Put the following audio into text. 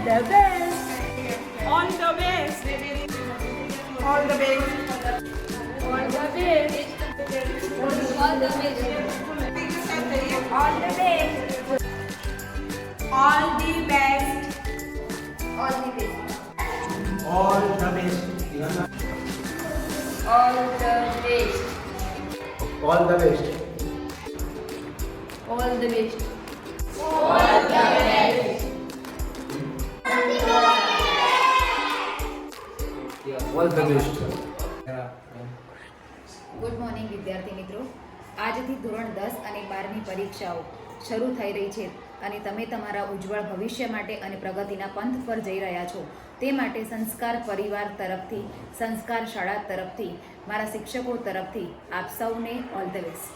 the best. All the best. All the best. All the best. All the best. All the best. All the best. All the best. All the best. All the best. All the best. All the best. All the best. Good morning વિદ્યાર્થી મિત્રો, આજથી ધોરણ 10 અને 12ની પરીક્ષાઓ શરૂ થઈ રહી છે અને તમે તમારા ઉજ્જવળ ભવિષ્ય માટે અને પ્રગતિના પંથ પર જઈ રહ્યા છો. તે માટે સંસ્કાર પરિવાર તરફથી, સંસ્કાર શાળા તરફથી, મારા શિક્ષકો તરફથી આપ સૌને ઓલ ધ બેસ્ટ.